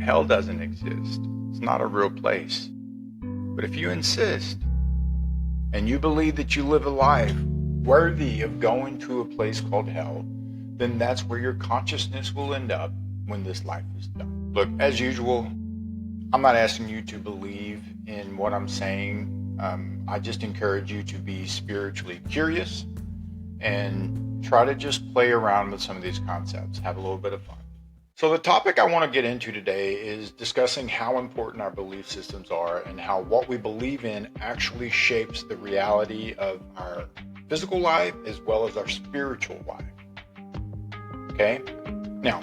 Hell doesn't exist. It's not a real place. But if you insist and you believe that you live a life worthy of going to a place called hell, then that's where your consciousness will end up when this life is done. Look, as usual, I'm not asking you to believe in what I'm saying. I just encourage you to be spiritually curious and try to just play around with some of these concepts. Have a little bit of fun. So the topic I want to get into today is discussing how important our belief systems are and how what we believe in actually shapes the reality of our physical life as well as our spiritual life. Okay? Now,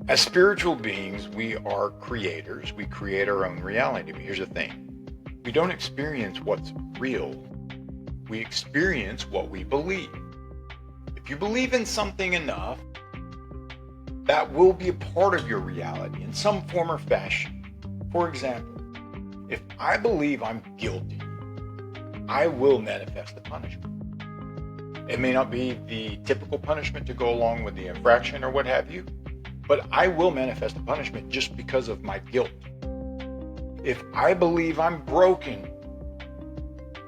as spiritual beings, we are creators. We create our own reality. But here's the thing. We don't experience what's real. We experience what we believe. If you believe in something enough, that will be a part of your reality in some form or fashion. For example, if I believe I'm guilty, I will manifest the punishment. It may not be the typical punishment to go along with the infraction or what have you, but I will manifest the punishment just because of my guilt. If I believe I'm broken,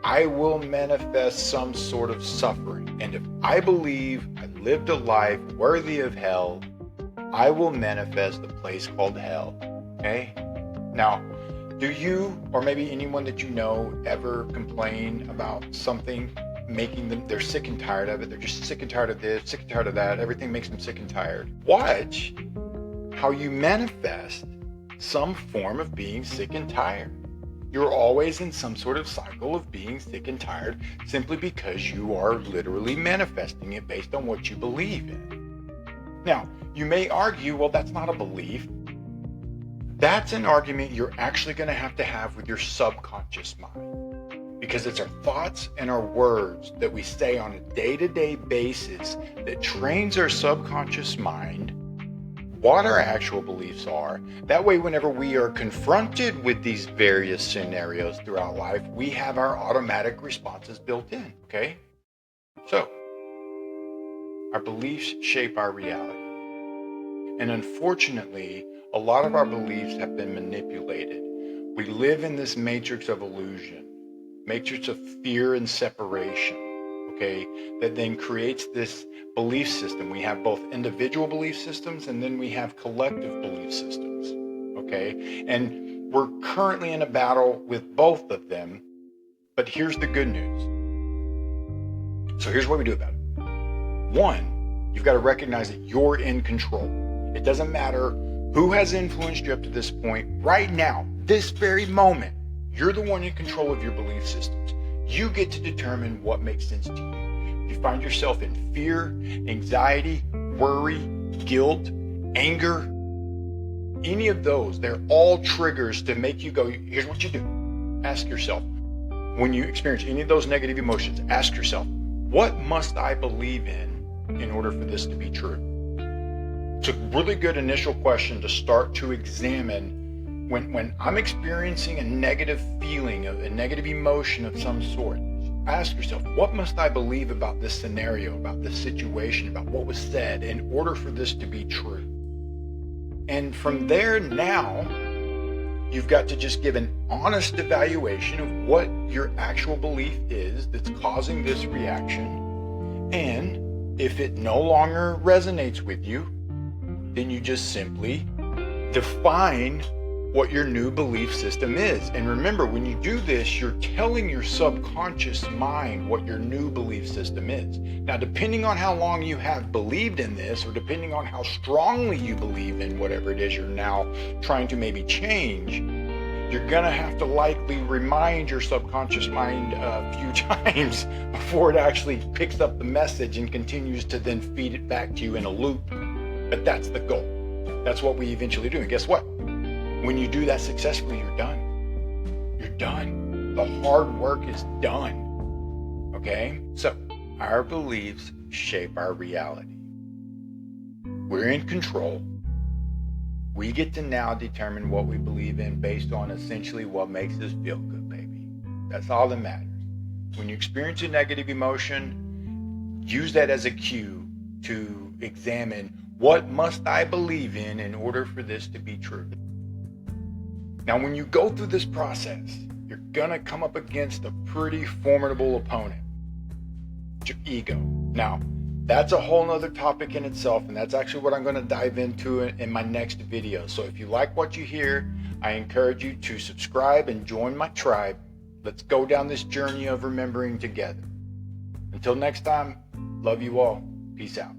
I will manifest some sort of suffering. And if I believe I lived a life worthy of hell, I will manifest a place called hell. Okay? Now, do you, or maybe anyone that you know, ever complain about something making them, they're sick and tired of it, they're just sick and tired of this, sick and tired of that, everything makes them sick and tired? Watch how you manifest some form of being sick and tired. You're always in some sort of cycle of being sick and tired simply because you are literally manifesting it based on what you believe in. Now, you may argue, well, that's not a belief. That's an argument you're actually going to have with your subconscious mind, because it's our thoughts and our words that we say on a day-to-day basis that trains our subconscious mind what our actual beliefs are. That way, whenever we are confronted with these various scenarios throughout life, we have our automatic responses built in, okay? So, our beliefs shape our reality. And unfortunately, a lot of our beliefs have been manipulated. We live in this matrix of illusion, matrix of fear and separation, okay, that then creates this belief system. We have both individual belief systems and then we have collective belief systems, okay? And we're currently in a battle with both of them, but here's the good news. So here's what we do about it. One, you've got to recognize that you're in control. It doesn't matter who has influenced you up to this point. Right now, this very moment, you're the one in control of your belief systems. You get to determine what makes sense to you. If you find yourself in fear, anxiety, worry, guilt, anger, any of those, they're all triggers to make you go, here's what you do. Ask yourself, when you experience any of those negative emotions, ask yourself, what must I believe in order for this to be true? It's a really good initial question to start to examine. When I'm experiencing a negative feeling, a negative emotion of some sort, ask yourself, what must I believe about this scenario, about this situation, about what was said in order for this to be true? And from there now, you've got to just give an honest evaluation of what your actual belief is that's causing this reaction. And if it no longer resonates with you, then you just simply define what your new belief system is. And remember, when you do this, you're telling your subconscious mind what your new belief system is. Now, depending on how long you have believed in this, or depending on how strongly you believe in whatever it is you're now trying to maybe change, you're gonna have to likely remind your subconscious mind a few times before it actually picks up the message and continues to then feed it back to you in a loop. But that's the goal. That's what we eventually do. And guess what? When you do that successfully, you're done. You're done. The hard work is done. Okay? So, our beliefs shape our reality. We're in control. We get to now determine what we believe in based on essentially what makes us feel good, baby. That's all that matters. When you experience a negative emotion, use that as a cue to examine What must I believe in order for this to be true? Now, when you go through this process, you're gonna come up against a pretty formidable opponent. It's your ego. Now, that's a whole nother topic in itself, and that's actually what I'm gonna dive into in my next video. So if you like what you hear, I encourage you to subscribe and join my tribe. Let's go down this journey of remembering together. Until next time, love you all. Peace out.